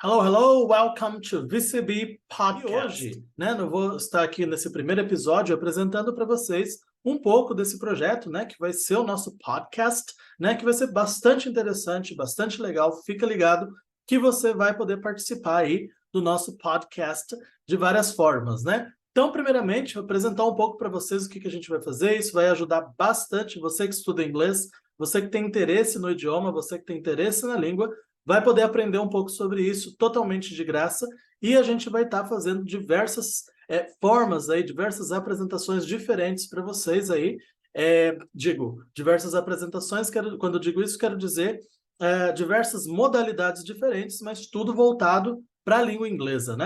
Hello, hello, welcome to VCB Podcast. E hoje, eu vou estar aqui nesse primeiro episódio apresentando para vocês um pouco desse projeto, que vai ser o nosso podcast, que vai ser bastante interessante, bastante legal. Fica ligado que você vai poder participar aí do nosso podcast de várias formas, Então, primeiramente, vou apresentar um pouco para vocês o que a gente vai fazer. Isso vai ajudar bastante você que estuda inglês, você que tem interesse no idioma, você que tem interesse na língua, vai poder aprender um pouco sobre isso totalmente de graça e a gente vai estar fazendo diversas formas aí, diversas apresentações diferentes para vocês aí. Diversas apresentações, quando eu digo isso, quero dizer diversas modalidades diferentes, mas tudo voltado para a língua inglesa,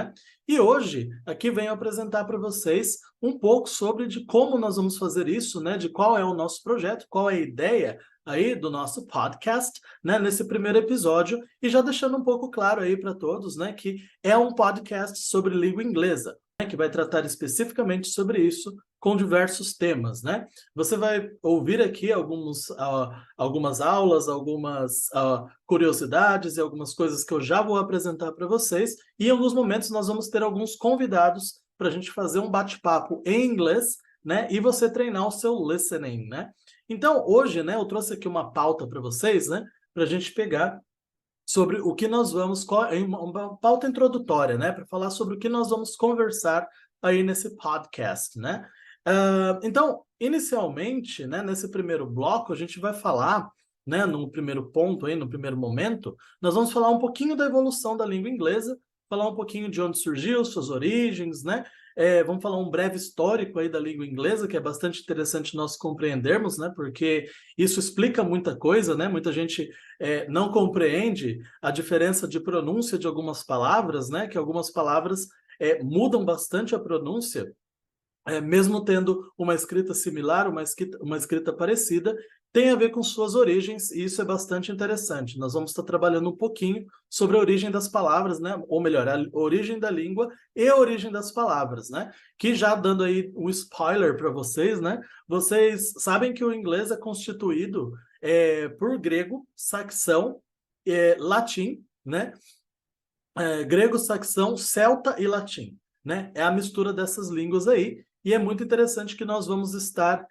E hoje, aqui venho apresentar para vocês um pouco sobre de como nós vamos fazer isso, de qual é o nosso projeto, qual é a ideia aí do nosso podcast, nesse primeiro episódio, e já deixando um pouco claro aí para todos, que é um podcast sobre língua inglesa, que vai tratar especificamente sobre isso com diversos temas, Você vai ouvir aqui algumas aulas, algumas curiosidades e algumas coisas que eu já vou apresentar para vocês, e em alguns momentos nós vamos ter alguns convidados para a gente fazer um bate-papo em inglês, e você treinar o seu listening, Então, hoje, eu trouxe aqui uma pauta para vocês, para a gente pegar sobre o que nós vamos, uma pauta introdutória, para falar sobre o que nós vamos conversar aí nesse podcast, Então, inicialmente, nesse primeiro bloco, a gente vai falar, no primeiro ponto aí, no primeiro momento, nós vamos falar um pouquinho da evolução da língua inglesa, falar um pouquinho de onde surgiu, suas origens, vamos falar um breve histórico aí da língua inglesa, que é bastante interessante nós compreendermos, porque isso explica muita coisa, Muita gente não compreende a diferença de pronúncia de algumas palavras, Que algumas palavras mudam bastante a pronúncia, mesmo tendo uma escrita similar, uma escrita parecida, tem a ver com suas origens, e isso é bastante interessante. Nós vamos estar trabalhando um pouquinho sobre a origem das palavras, Ou melhor, a origem da língua e a origem das palavras, Que já dando aí um spoiler para vocês, Vocês sabem que o inglês é constituído por grego, saxão, latim, grego, saxão, celta e latim, É a mistura dessas línguas aí, e é muito interessante que nós vamos estar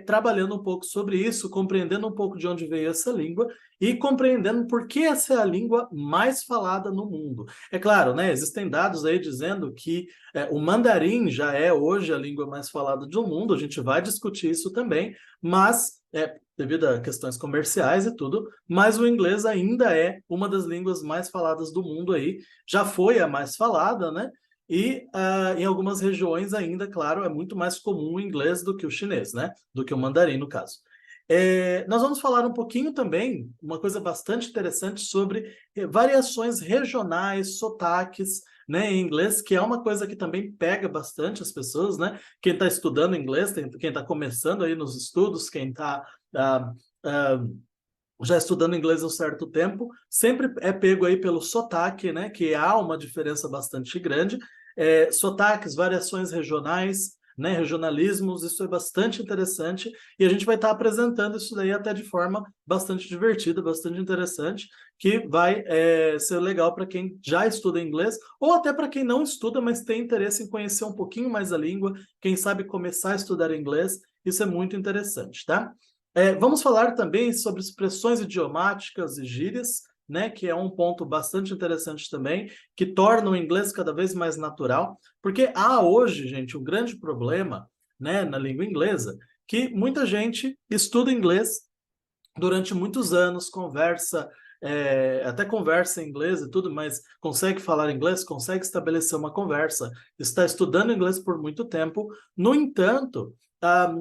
trabalhando um pouco sobre isso, compreendendo um pouco de onde veio essa língua e compreendendo por que essa é a língua mais falada no mundo. É claro, existem dados aí dizendo que o mandarim já é hoje a língua mais falada do mundo, a gente vai discutir isso também, mas devido a questões comerciais e tudo, mas o inglês ainda é uma das línguas mais faladas do mundo aí, já foi a mais falada, E em algumas regiões ainda, claro, é muito mais comum o inglês do que o chinês, Do que o mandarim, no caso. Nós vamos falar um pouquinho também, uma coisa bastante interessante, sobre variações regionais, sotaques, em inglês, que é uma coisa que também pega bastante as pessoas, Quem está estudando inglês, quem está começando aí nos estudos, quem está já estudando inglês há um certo tempo, sempre é pego aí pelo sotaque, Que há uma diferença bastante grande. Sotaques, variações regionais, regionalismos, isso é bastante interessante, e a gente vai estar apresentando isso daí até de forma bastante divertida, bastante interessante, que vai ser legal para quem já estuda inglês, ou até para quem não estuda, mas tem interesse em conhecer um pouquinho mais a língua, quem sabe começar a estudar inglês, isso é muito interessante, tá? Vamos falar também sobre expressões idiomáticas e gírias, que é um ponto bastante interessante também, que torna o inglês cada vez mais natural, porque há hoje, gente, um grande problema, na língua inglesa, que muita gente estuda inglês durante muitos anos, até conversa em inglês e tudo, mas consegue falar inglês, consegue estabelecer uma conversa, está estudando inglês por muito tempo, no entanto,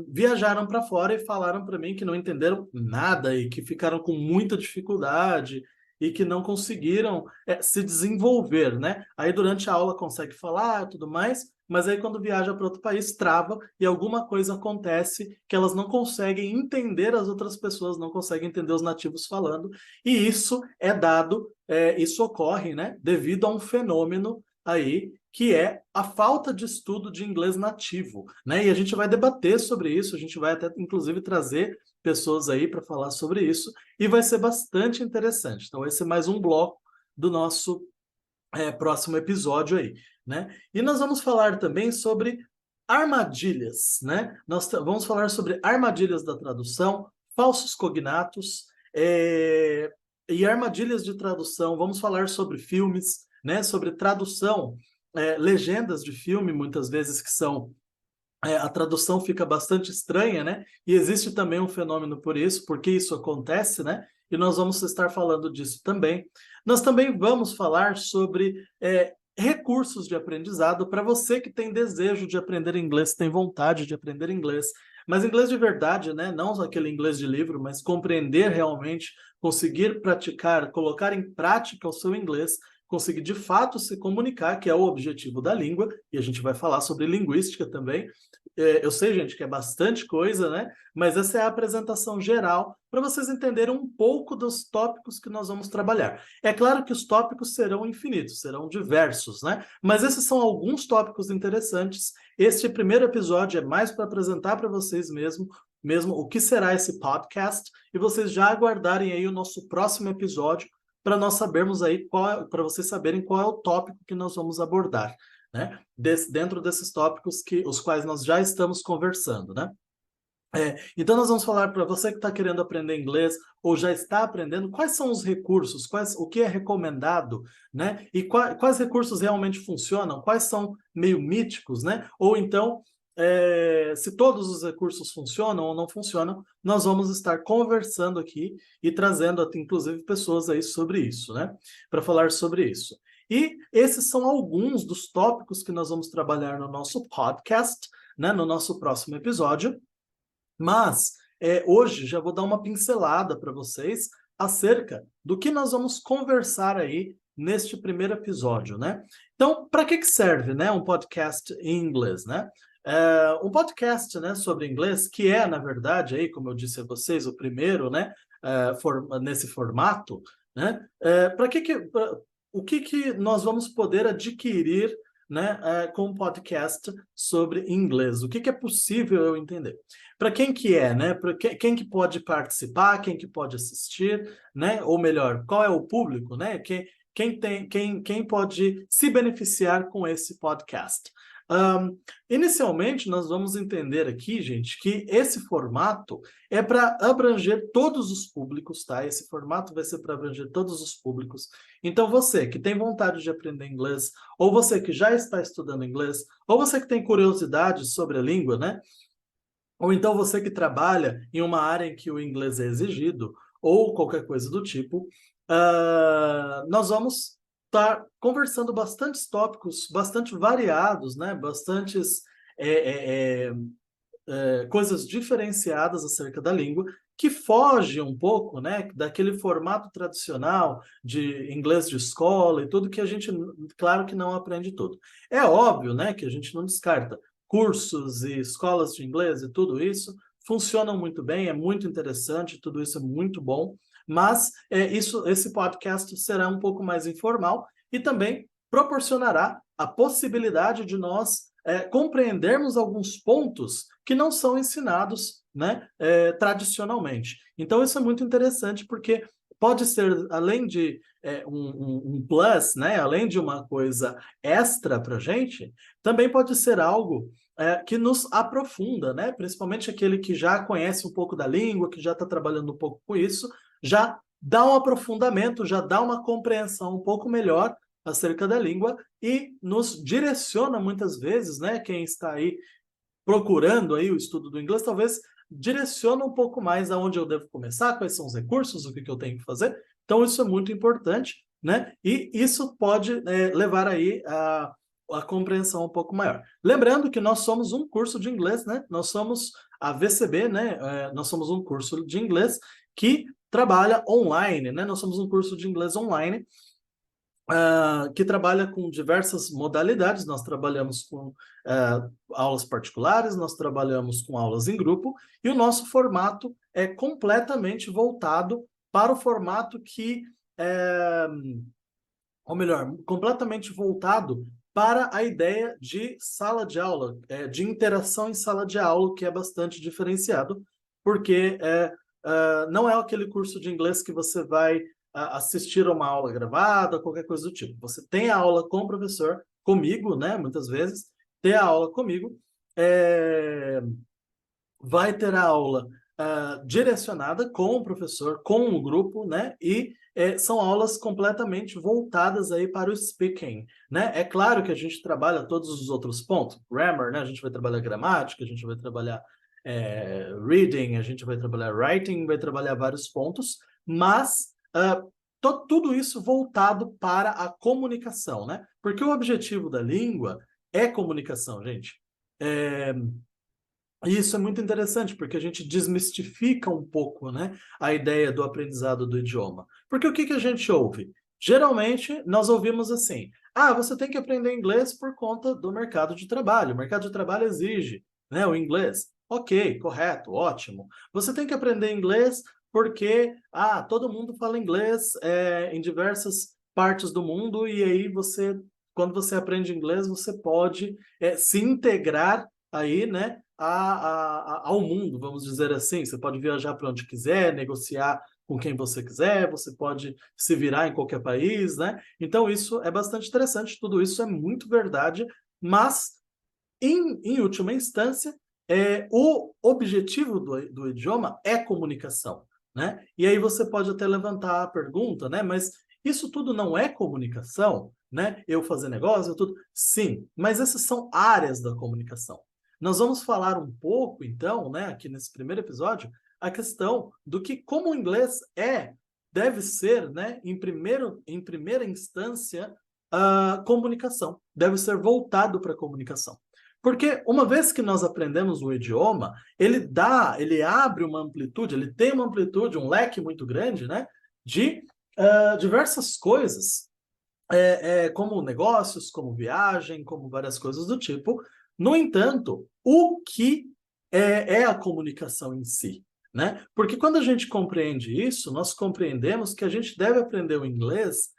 viajaram para fora e falaram para mim que não entenderam nada e que ficaram com muita dificuldade e que não conseguiram se desenvolver, Aí durante a aula consegue falar tudo mais, mas aí quando viaja para outro país trava e alguma coisa acontece que elas não conseguem entender as outras pessoas, não conseguem entender os nativos falando, e isso isso ocorre, devido a um fenômeno aí que é a falta de estudo de inglês nativo, E a gente vai debater sobre isso, a gente vai até inclusive trazer pessoas aí para falar sobre isso, e vai ser bastante interessante. Então, esse é mais um bloco do nosso próximo episódio aí, né? E nós vamos falar também sobre armadilhas, né? Nós vamos falar sobre armadilhas da tradução, falsos cognatos, e armadilhas de tradução. Vamos falar sobre filmes, né? Sobre tradução, legendas de filme, muitas vezes que são a tradução fica bastante estranha, né? E existe também um fenômeno por isso, porque isso acontece, né? E nós vamos estar falando disso também. Nós também vamos falar sobre recursos de aprendizado para você que tem desejo de aprender inglês, tem vontade de aprender inglês, mas inglês de verdade, né? Não aquele inglês de livro, mas compreender realmente, conseguir praticar, colocar em prática o seu inglês, conseguir de fato se comunicar, que é o objetivo da língua, e a gente vai falar sobre linguística também. Eu sei, gente, que é bastante coisa, né? Mas essa é a apresentação geral para vocês entenderem um pouco dos tópicos que nós vamos trabalhar. É claro que os tópicos serão infinitos, serão diversos, né? Mas esses são alguns tópicos interessantes. Este primeiro episódio é mais para apresentar para vocês mesmo o que será esse podcast e vocês já aguardarem aí o nosso próximo episódio para nós sabermos aí para vocês saberem qual é o tópico que nós vamos abordar, né? Dentro desses tópicos os quais nós já estamos conversando, né? Então nós vamos falar para você que está querendo aprender inglês ou já está aprendendo, quais são os recursos, o que é recomendado, né? E quais recursos realmente funcionam, quais são meio míticos, né? Ou então, se todos os recursos funcionam ou não funcionam, nós vamos estar conversando aqui e trazendo, inclusive, pessoas aí sobre isso, né? Para falar sobre isso. E esses são alguns dos tópicos que nós vamos trabalhar no nosso podcast, né? No nosso próximo episódio. Mas hoje já vou dar uma pincelada para vocês acerca do que nós vamos conversar aí neste primeiro episódio, né? Então, para que serve, né, um podcast em inglês, né? Um podcast, né, sobre inglês, que é, na verdade, aí, como eu disse a vocês, o primeiro, né, nesse formato, né? O que nós vamos poder adquirir, né, com um podcast sobre inglês? O que é possível eu entender? Para quem que é, né? Para quem que pode participar, quem que pode assistir, né? Ou melhor, qual é o público, né? Quem pode se beneficiar com esse podcast? Inicialmente, nós vamos entender aqui, gente, que esse formato é para abranger todos os públicos, tá? Esse formato vai ser para abranger todos os públicos. Então, você que tem vontade de aprender inglês, ou você que já está estudando inglês, ou você que tem curiosidade sobre a língua, né? Ou então você que trabalha em uma área em que o inglês é exigido, ou qualquer coisa do tipo, nós vamos estar conversando bastantes tópicos, bastante variados, né? Bastantes coisas diferenciadas acerca da língua, que foge um pouco, né, daquele formato tradicional de inglês de escola e tudo que a gente, claro que não aprende tudo. É óbvio, né, que a gente não descarta cursos e escolas de inglês e tudo isso funcionam muito bem, é muito interessante, tudo isso é muito bom, mas esse podcast será um pouco mais informal e também proporcionará a possibilidade de nós compreendermos alguns pontos que não são ensinados, né, tradicionalmente. Então, isso é muito interessante, porque pode ser, além de um plus, né, além de uma coisa extra para a gente, também pode ser algo que nos aprofunda, né? Principalmente aquele que já conhece um pouco da língua, que já está trabalhando um pouco com isso, já dá um aprofundamento, já dá uma compreensão um pouco melhor acerca da língua e nos direciona muitas vezes, né? Quem está aí procurando aí o estudo do inglês, talvez direciona um pouco mais aonde eu devo começar, quais são os recursos, o que eu tenho que fazer. Então, isso é muito importante, né? E isso pode levar aí a compreensão um pouco maior. Lembrando que nós somos um curso de inglês, né? Nós somos a VCB, né? Nós somos um curso de inglês que trabalha online, né? Nós somos um curso de inglês online que trabalha com diversas modalidades. Nós trabalhamos com aulas particulares, nós trabalhamos com aulas em grupo, e o nosso formato é completamente voltado para o formato ou melhor, completamente voltado para a ideia de sala de aula, de interação em sala de aula, que é bastante diferenciado, porque não é aquele curso de inglês que você vai assistir a uma aula gravada, qualquer coisa do tipo. Você tem a aula com o professor, comigo, né? Muitas vezes, tem a aula comigo, vai ter a aula direcionada com o professor, com o grupo, né? E são aulas completamente voltadas aí para o speaking, né? É claro que a gente trabalha todos os outros pontos, grammar, né? A gente vai trabalhar gramática, a gente vai trabalhar reading, a gente vai trabalhar writing, vai trabalhar vários pontos, mas tudo isso voltado para a comunicação, né? Porque o objetivo da língua é comunicação, gente. E isso é muito interessante, porque a gente desmistifica um pouco, né, a ideia do aprendizado do idioma. Porque o que a gente ouve? Geralmente, nós ouvimos assim, você tem que aprender inglês por conta do mercado de trabalho. O mercado de trabalho exige, né, o inglês. Ok, correto, ótimo. Você tem que aprender inglês porque, todo mundo fala inglês em diversas partes do mundo e aí quando você aprende inglês, você pode se integrar aí, né, ao mundo, vamos dizer assim. Você pode viajar para onde quiser, negociar com quem você quiser, você pode se virar em qualquer país, né? Então, isso é bastante interessante, tudo isso é muito verdade, mas, em última instância, o objetivo do idioma é comunicação, né? E aí você pode até levantar a pergunta, né? Mas isso tudo não é comunicação, né? Eu fazer negócio, tudo. Sim, mas essas são áreas da comunicação. Nós vamos falar um pouco, então, né, aqui nesse primeiro episódio, a questão do que como o inglês deve ser, né, em primeira instância, a comunicação. Deve ser voltado para a comunicação. Porque uma vez que nós aprendemos o idioma, ele abre uma amplitude, ele tem uma amplitude, um leque muito grande, né, de diversas coisas, como negócios, como viagem, como várias coisas do tipo. No entanto, o que é a comunicação em si, né? Porque quando a gente compreende isso, nós compreendemos que a gente deve aprender o inglês,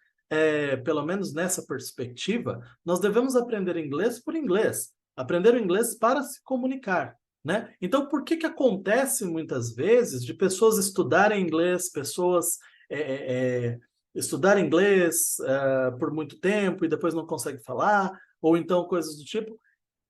pelo menos nessa perspectiva, nós devemos aprender inglês por inglês, aprender o inglês para se comunicar, né? Então, por que acontece muitas vezes de pessoas estudarem inglês, pessoas estudar inglês por muito tempo e depois não consegue falar, ou então coisas do tipo?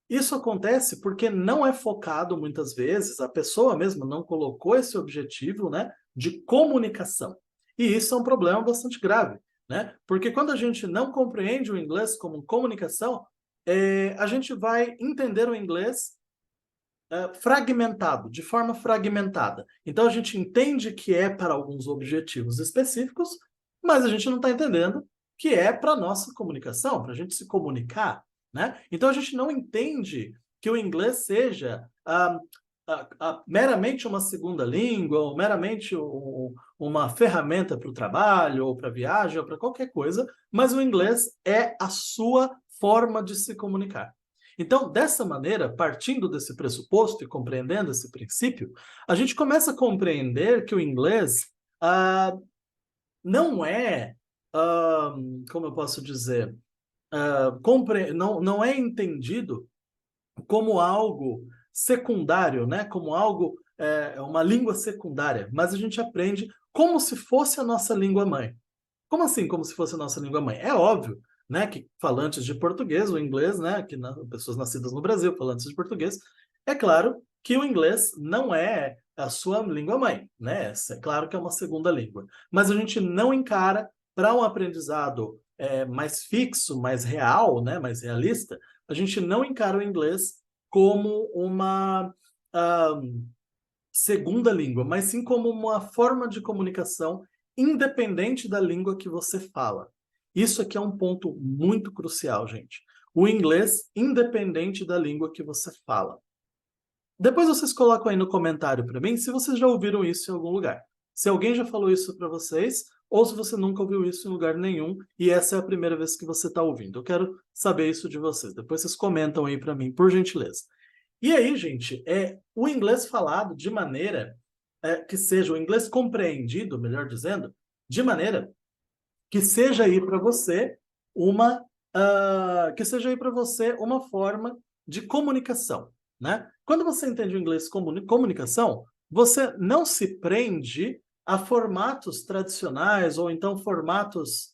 Isso acontece porque não é focado muitas vezes, a pessoa mesmo não colocou esse objetivo, né, de comunicação. E isso é um problema bastante grave, né? Porque quando a gente não compreende o inglês como comunicação, a gente vai entender o inglês fragmentado, de forma fragmentada. Então a gente entende que é para alguns objetivos específicos, mas a gente não está entendendo que é para a nossa comunicação, para a gente se comunicar, né? Então a gente não entende que o inglês seja meramente uma segunda língua, ou meramente uma ferramenta para o trabalho, ou para a viagem, ou para qualquer coisa, mas o inglês é a sua forma de se comunicar. Então, dessa maneira, partindo desse pressuposto e compreendendo esse princípio, a gente começa a compreender que o inglês não é, como eu posso dizer, não é entendido como algo secundário, né? Como algo, uma língua secundária, mas a gente aprende como se fosse a nossa língua mãe. Como assim, como se fosse a nossa língua mãe? É óbvio, né, que falantes de português, o inglês, né, pessoas nascidas no Brasil, falantes de português, é claro que o inglês não é a sua língua mãe, né? É claro que é uma segunda língua, mas a gente não encara para um aprendizado mais fixo, mais real, né, mais realista, a gente não encara o inglês como uma segunda língua, mas sim como uma forma de comunicação independente da língua que você fala. Isso aqui é um ponto muito crucial, gente. O inglês independente da língua que você fala. Depois vocês colocam aí no comentário para mim se vocês já ouviram isso em algum lugar. Se alguém já falou isso para vocês, ou se você nunca ouviu isso em lugar nenhum e essa é a primeira vez que você está ouvindo. Eu quero saber isso de vocês. Depois vocês comentam aí para mim, por gentileza. E aí, gente, o inglês falado de maneira que seja o inglês compreendido, melhor dizendo, de maneira que seja aí para você uma forma de comunicação, né? Quando você entende o inglês como comunicação, você não se prende a formatos tradicionais ou então formatos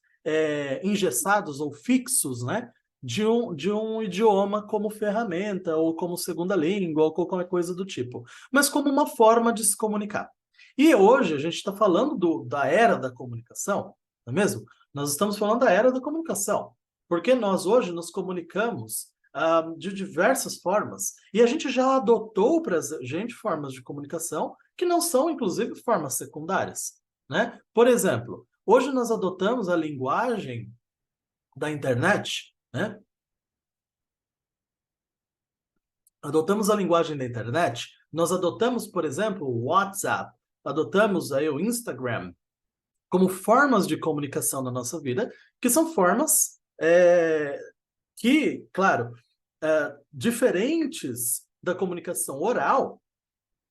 engessados ou fixos, né? De um idioma como ferramenta ou como segunda língua ou qualquer coisa do tipo, mas como uma forma de se comunicar. E hoje a gente está falando da era da comunicação, não é mesmo? Nós estamos falando da era da comunicação, porque nós hoje nos comunicamos de diversas formas e a gente já adotou para a gente formas de comunicação que não são, inclusive, formas secundárias, né? Por exemplo, hoje nós adotamos a linguagem da internet, né? Adotamos a linguagem da internet, nós adotamos, por exemplo, o WhatsApp, adotamos aí o Instagram como formas de comunicação na nossa vida, que são formas que, claro, diferentes da comunicação oral,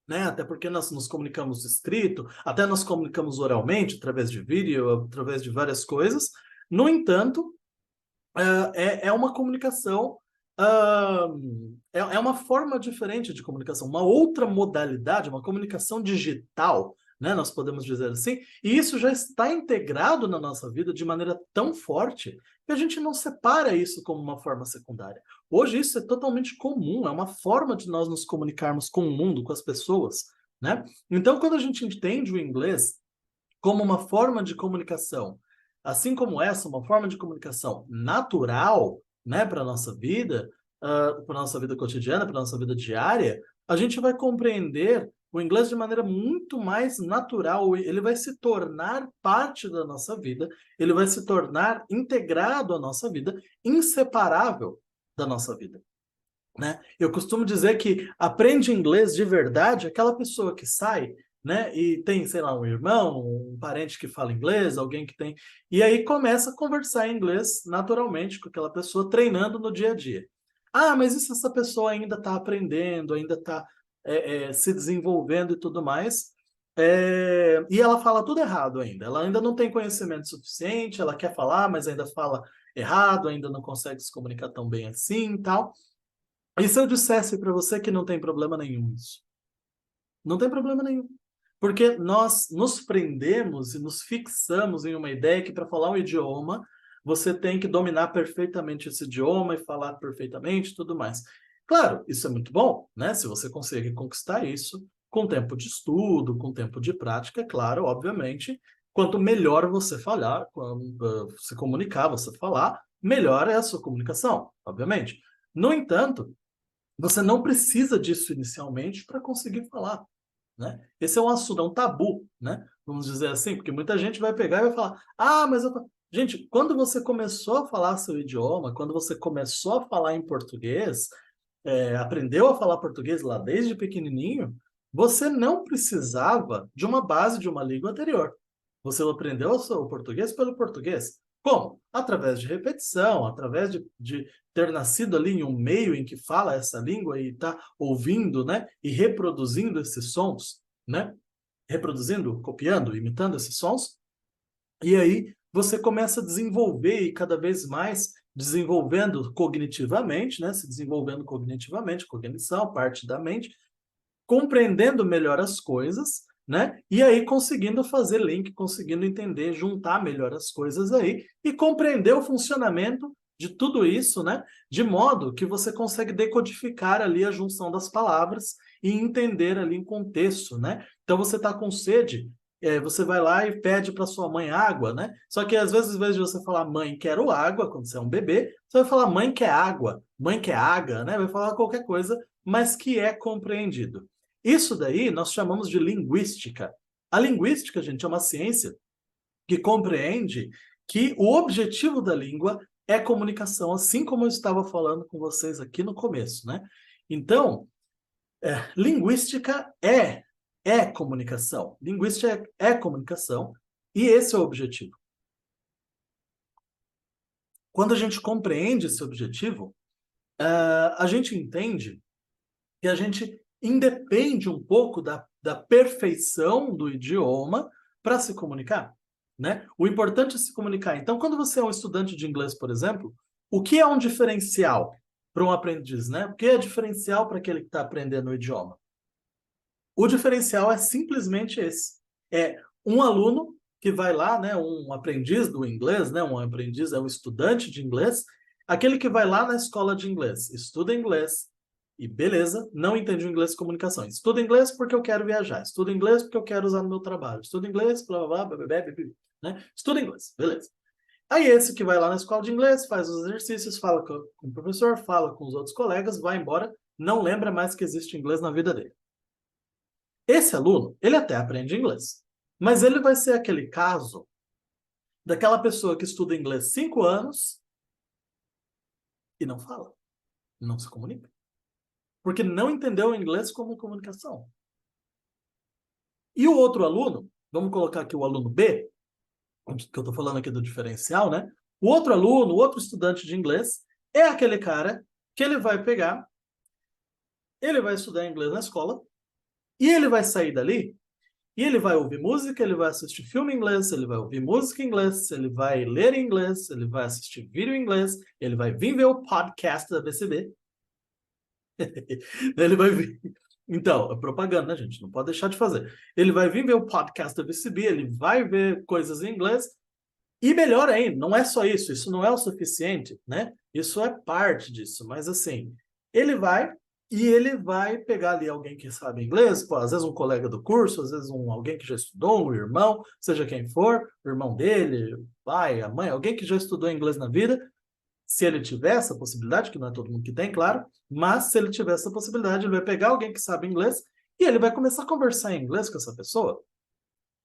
né? Até porque nós nos comunicamos escrito, até nós comunicamos oralmente, através de vídeo, através de várias coisas. No entanto, é uma comunicação, é uma forma diferente de comunicação, uma outra modalidade, uma comunicação digital, né? Nós podemos dizer assim, e isso já está integrado na nossa vida de maneira tão forte que a gente não separa isso como uma forma secundária. Hoje isso é totalmente comum, é uma forma de nós nos comunicarmos com o mundo, com as pessoas, né? Então, quando a gente entende o inglês como uma forma de comunicação, assim como essa, uma forma de comunicação natural, né, para a nossa vida, para a nossa vida cotidiana, para a nossa vida diária, a gente vai compreender o inglês de maneira muito mais natural. Ele vai se tornar parte da nossa vida, ele vai se tornar integrado à nossa vida, inseparável da nossa vida, né? Eu costumo dizer que aprende inglês de verdade aquela pessoa que sai, né, e tem, sei lá, um irmão, um parente que fala inglês, alguém que tem, e aí começa a conversar em inglês naturalmente com aquela pessoa, treinando no dia a dia. Ah, mas e se essa pessoa ainda está aprendendo, ainda está se desenvolvendo e tudo mais, e ela fala tudo errado ainda, ela ainda não tem conhecimento suficiente, ela quer falar, mas ainda fala errado, ainda não consegue se comunicar tão bem assim e tal. E se eu dissesse para você que não tem problema nenhum isso? Não tem problema nenhum. Porque nós nos prendemos e nos fixamos em uma ideia que para falar um idioma, você tem que dominar perfeitamente esse idioma e falar perfeitamente e tudo mais. Claro, isso é muito bom, né? Se você consegue conquistar isso com tempo de estudo, com tempo de prática, é claro, obviamente, quanto melhor você falar, quando se comunicar, você falar, melhor é a sua comunicação, obviamente. No entanto, você não precisa disso inicialmente para conseguir falar, né? Esse é um assunto, é um tabu, né? Vamos dizer assim, porque muita gente vai pegar e vai falar: ah, mas eu... Gente, quando você começou a falar seu idioma, quando você começou a falar em português, aprendeu a falar português lá desde pequenininho, você não precisava de uma base de uma língua anterior. Você aprendeu o português pelo português. Como? Através de repetição, através de ter nascido ali em um meio em que fala essa língua e está ouvindo, né? E reproduzindo esses sons, né? Reproduzindo, copiando, imitando esses sons. E aí você começa a desenvolver e cada vez mais desenvolvendo cognitivamente, né? Se desenvolvendo cognitivamente, cognição, parte da mente, compreendendo melhor as coisas, né? E aí conseguindo fazer link, conseguindo entender, juntar melhor as coisas aí e compreender o funcionamento de tudo isso, né? De modo que você consegue decodificar ali a junção das palavras e entender ali em contexto, né? Então você está com sede, você vai lá e pede para sua mãe água, né? Só que às vezes, ao invés de você falar mãe, quero água, quando você é um bebê, você vai falar mãe quer água, mãe quer água, né? Vai falar qualquer coisa, mas que é compreendido. Isso daí nós chamamos de linguística. A linguística, gente, é uma ciência que compreende que o objetivo da língua é comunicação, assim como eu estava falando com vocês aqui no começo, né? Então, linguística é comunicação. Linguística é comunicação e esse é o objetivo. Quando a gente compreende esse objetivo, a gente entende que a gente independe um pouco da perfeição do idioma para se comunicar, né? O importante é se comunicar. Então, quando você é um estudante de inglês, por exemplo, o que é um diferencial para um aprendiz, né? O que é diferencial para aquele que está aprendendo o idioma? O diferencial é simplesmente esse. É um aluno que vai lá, né, um aprendiz do inglês, né, um aprendiz é um estudante de inglês, aquele que vai lá na escola de inglês, estuda inglês e beleza, não entende o inglês de comunicação. Estuda inglês porque eu quero viajar, estuda inglês porque eu quero usar no meu trabalho, estuda inglês, blá, blá, blá, blá, blá, blá, blá, né? Estuda inglês, beleza. Aí esse que vai lá na escola de inglês, faz os exercícios, fala com o professor, fala com os outros colegas, vai embora, não lembra mais que existe inglês na vida dele. Esse aluno, ele até aprende inglês, mas ele vai ser aquele caso daquela pessoa que estuda inglês 5 anos e não fala, não se comunica. Porque não entendeu o inglês como comunicação. E o outro aluno, vamos colocar aqui o aluno B, que eu estou falando aqui do diferencial, né? O outro aluno, o outro estudante de inglês, é aquele cara que ele vai pegar, ele vai estudar inglês na escola, e ele vai sair dali, e ele vai ouvir música, ele vai assistir filme em inglês, ele vai ouvir música em inglês, ele vai ler em inglês, ele vai assistir vídeo em inglês, ele vai vir ver o podcast da BCB. Ele vai vir. Então, é propaganda, né, gente? Não pode deixar de fazer. Ele vai vir ver o podcast da BCB, ele vai ver coisas em inglês, e melhor ainda, não é só isso, isso não é o suficiente, né? Isso é parte disso, mas assim, ele vai e ele vai pegar ali alguém que sabe inglês, pô, às vezes um colega do curso, às vezes alguém que já estudou, um irmão, seja quem for, o irmão dele, o pai, a mãe, alguém que já estudou inglês na vida, se ele tiver essa possibilidade, que não é todo mundo que tem, claro, mas se ele tiver essa possibilidade, ele vai pegar alguém que sabe inglês e ele vai começar a conversar em inglês com essa pessoa,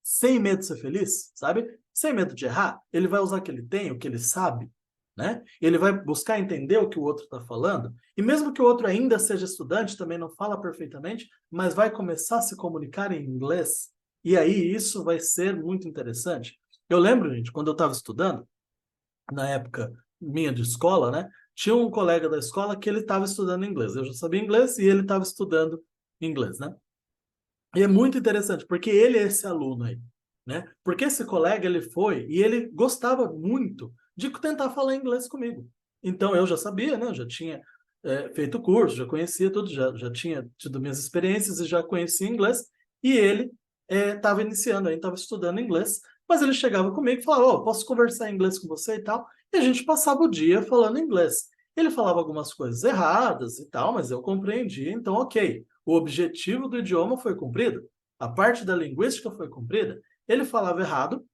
sem medo de ser feliz, sabe? Sem medo de errar. Ele vai usar o que ele tem, o que ele sabe, né? Ele vai buscar entender o que o outro está falando. E mesmo que o outro ainda seja estudante, também não fala perfeitamente, mas vai começar a se comunicar em inglês. E aí isso vai ser muito interessante. Eu lembro, gente, quando eu estava estudando, na época minha de escola, né? Tinha um colega da escola que ele estava estudando inglês. Eu já sabia inglês e ele estava estudando inglês, né? E é muito interessante, porque ele é esse aluno aí, né? Porque esse colega, ele foi e ele gostava muito de tentar falar inglês comigo. Então, eu já sabia, né? Eu já tinha feito curso, já conhecia tudo, já tinha tido minhas experiências e já conhecia inglês. E ele estava iniciando aí, estava estudando inglês, mas ele chegava comigo e falava, oh, posso conversar em inglês com você e tal? E a gente passava o dia falando inglês. Ele falava algumas coisas erradas e tal, mas eu compreendia, então ok. O objetivo do idioma foi cumprido, a parte da linguística foi cumprida. Ele falava errado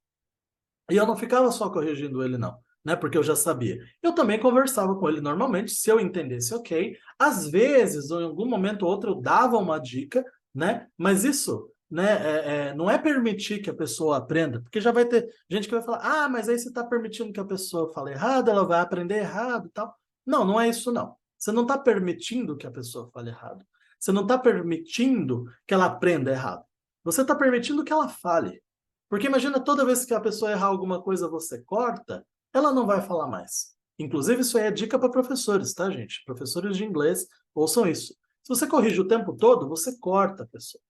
e eu não ficava só corrigindo ele, não, né? Porque eu já sabia. Eu também conversava com ele normalmente, se eu entendesse, ok. Às vezes, ou em algum momento ou outro, eu dava uma dica, né? Mas isso, né, não é permitir que a pessoa aprenda, porque já vai ter gente que vai falar, ah, mas aí você está permitindo que a pessoa fale errado, ela vai aprender errado e tal. Não, não é isso, não. Você não está permitindo que a pessoa fale errado. Você não está permitindo que ela aprenda errado. Você está permitindo que ela fale. Porque imagina toda vez que a pessoa errar alguma coisa, você corta, ela não vai falar mais. Inclusive, isso aí é dica para professores, tá, gente? Professores de inglês, ouçam isso. Se você corrige o tempo todo, você corta a pessoa,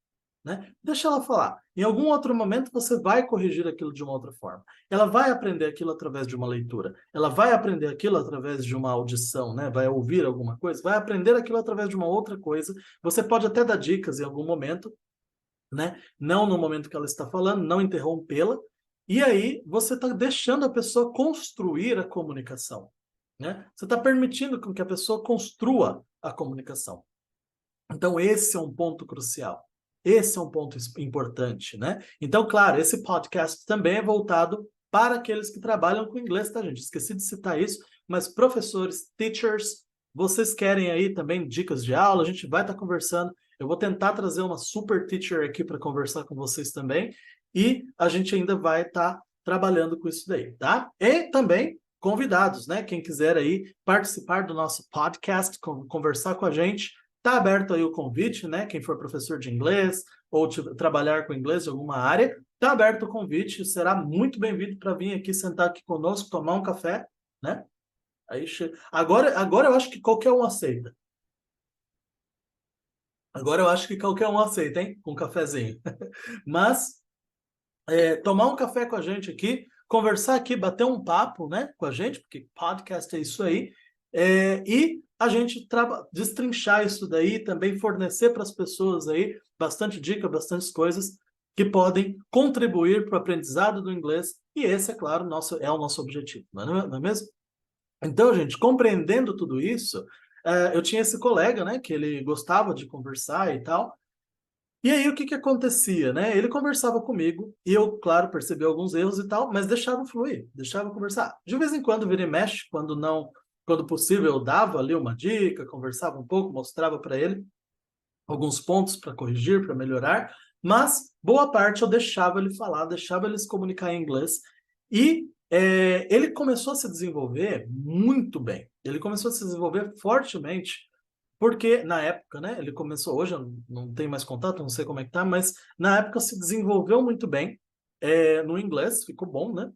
né? Deixa ela falar. Em algum outro momento, você vai corrigir aquilo de uma outra forma. Ela vai aprender aquilo através de uma leitura. Ela vai aprender aquilo através de uma audição, né? Vai ouvir alguma coisa. Vai aprender aquilo através de uma outra coisa. Você pode até dar dicas em algum momento, né? Não no momento que ela está falando, não interrompê-la. E aí você está deixando a pessoa construir a comunicação, né? Você está permitindo que a pessoa construa a comunicação. Então esse é um ponto crucial. Esse é um ponto importante, né? Então, claro, esse podcast também é voltado para aqueles que trabalham com inglês, tá, gente? Esqueci de citar isso, mas professores, teachers, vocês querem aí também dicas de aula? A gente vai estar conversando. Eu vou tentar trazer uma super teacher aqui para conversar com vocês também. E a gente ainda vai estar trabalhando com isso daí, tá? E também convidados, né? Quem quiser aí participar do nosso podcast, conversar com a gente, tá aberto aí o convite, né? Quem for professor de inglês ou trabalhar com inglês em alguma área, tá aberto o convite, será muito bem-vindo para vir aqui sentar aqui conosco, tomar um café, né? Aí agora eu acho que qualquer um aceita. Agora eu acho que qualquer um aceita, hein? Com um cafezinho. Mas tomar um café com a gente aqui, conversar aqui, bater um papo, né, com a gente, porque podcast é isso aí, e a gente destrinchar isso daí, também fornecer para as pessoas aí bastante dica, bastante coisas que podem contribuir para o aprendizado do inglês, e esse, é claro, é o nosso objetivo, não é mesmo? Então, gente, compreendendo tudo isso, eu tinha esse colega, né, que ele gostava de conversar e tal, e aí o que que acontecia, né? Ele conversava comigo, e eu, claro, percebi alguns erros e tal, mas deixava fluir, deixava conversar. De vez em quando, vira e mexe, quando possível, eu dava ali uma dica, conversava um pouco, mostrava para ele alguns pontos para corrigir, para melhorar, mas boa parte eu deixava ele falar, deixava ele se comunicar em inglês, e ele começou a se desenvolver muito bem. Ele começou a se desenvolver fortemente, porque na época, né, ele começou, hoje eu não tenho mais contato, não sei como é que tá, mas na época se desenvolveu muito bem no inglês, ficou bom, né?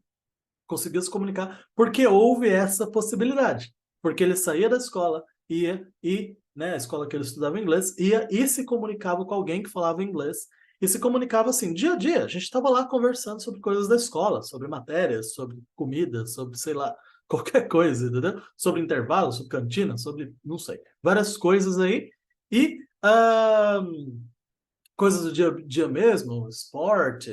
Conseguiu se comunicar, porque houve essa possibilidade. Porque ele saía da escola, ia e, né, a escola que ele estudava inglês, ia e se comunicava com alguém que falava inglês, e se comunicava assim, dia a dia. A gente estava lá conversando sobre coisas da escola, sobre matérias, sobre comida, sobre, sei lá, qualquer coisa, entendeu? Sobre intervalo, sobre cantina, sobre, não sei, várias coisas aí. E coisas do dia a dia mesmo, esporte,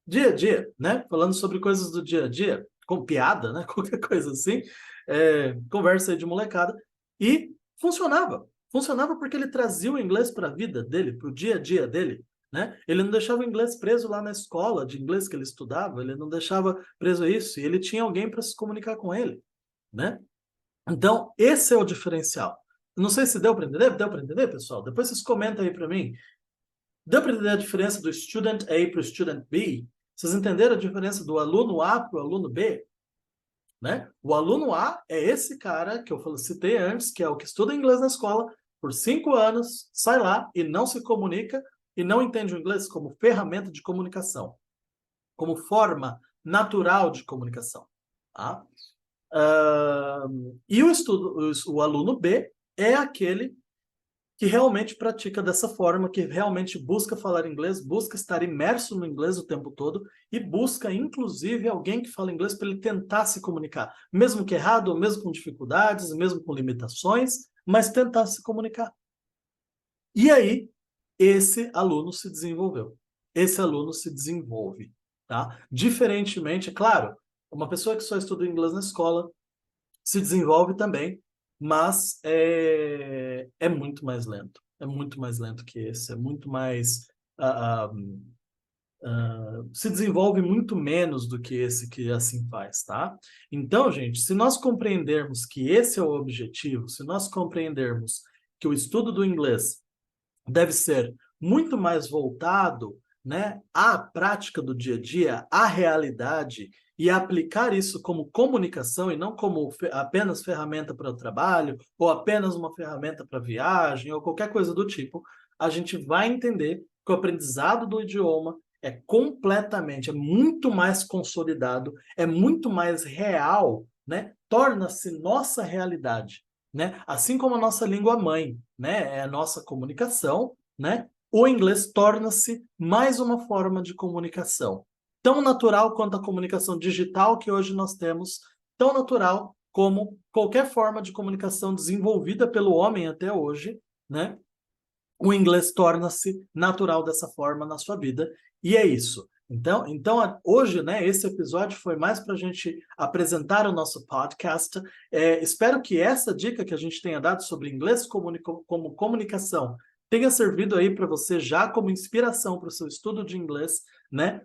dia a dia, né? Falando sobre coisas do dia a dia, com piada, né? Qualquer coisa assim, conversa aí de molecada. E funcionava. Funcionava porque ele trazia o inglês para a vida dele, para o dia a dia dele, né? Ele não deixava o inglês preso lá na escola de inglês que ele estudava, ele não deixava preso a isso, e ele tinha alguém para se comunicar com ele, né? Então, esse é o diferencial. Não sei se deu para entender? Deu para entender, pessoal? Depois vocês comentam aí para mim. Deu para entender a diferença do student A para o student B? Vocês entenderam a diferença do aluno A para o aluno B? Né? O aluno A é esse cara que eu citei antes, que é o que estuda inglês na escola por 5 anos, sai lá e não se comunica e não entende o inglês como ferramenta de comunicação, como forma natural de comunicação. Tá? E o aluno B é aquele que realmente pratica dessa forma, que realmente busca falar inglês, busca estar imerso no inglês o tempo todo e busca, inclusive, alguém que fala inglês para ele tentar se comunicar, mesmo que errado, mesmo com dificuldades, mesmo com limitações, mas tentar se comunicar. E aí, esse aluno se desenvolveu. Esse aluno se desenvolve, tá? Diferentemente, claro, uma pessoa que só estuda inglês na escola se desenvolve também, mas é muito mais lento. É muito mais lento que esse. É muito mais... se desenvolve muito menos do que esse que assim faz, tá? Então, gente, se nós compreendermos que esse é o objetivo, se nós compreendermos que o estudo do inglês deve ser muito mais voltado, né, à prática do dia a dia, à realidade, e aplicar isso como comunicação e não como apenas ferramenta para o trabalho, ou apenas uma ferramenta para viagem, ou qualquer coisa do tipo, a gente vai entender que o aprendizado do idioma é muito mais consolidado, é muito mais real, né? Torna-se nossa realidade, né? Assim como a nossa língua mãe, né? É a nossa comunicação, né? O inglês torna-se mais uma forma de comunicação. Tão natural quanto a comunicação digital que hoje nós temos, tão natural como qualquer forma de comunicação desenvolvida pelo homem até hoje, né? O inglês torna-se natural dessa forma na sua vida, e é isso. Então hoje, né, esse episódio foi mais para a gente apresentar o nosso podcast. Espero que essa dica que a gente tenha dado sobre inglês como comunicação tenha servido aí para você já como inspiração para o seu estudo de inglês, né?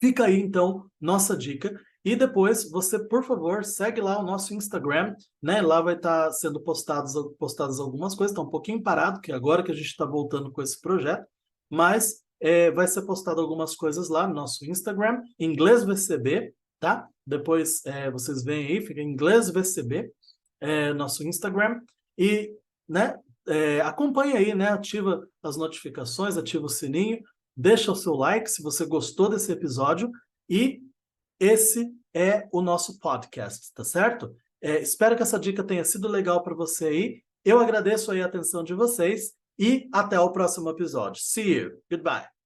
Fica aí, então, nossa dica. E depois, você, por favor, segue lá o nosso Instagram, né? Lá vai estar sendo postadas algumas coisas. Está um pouquinho parado, que agora que a gente está voltando com esse projeto. Mas vai ser postado algumas coisas lá no nosso Instagram, Inglês VCB, tá? Depois vocês veem aí, fica Inglês VCB, nosso Instagram. E, né? Acompanha aí, né? Ativa as notificações, ativa o sininho. Deixa o seu like se você gostou desse episódio e esse é o nosso podcast, tá certo? Espero que essa dica tenha sido legal para você aí. Eu agradeço aí a atenção de vocês e até o próximo episódio. See you. Goodbye.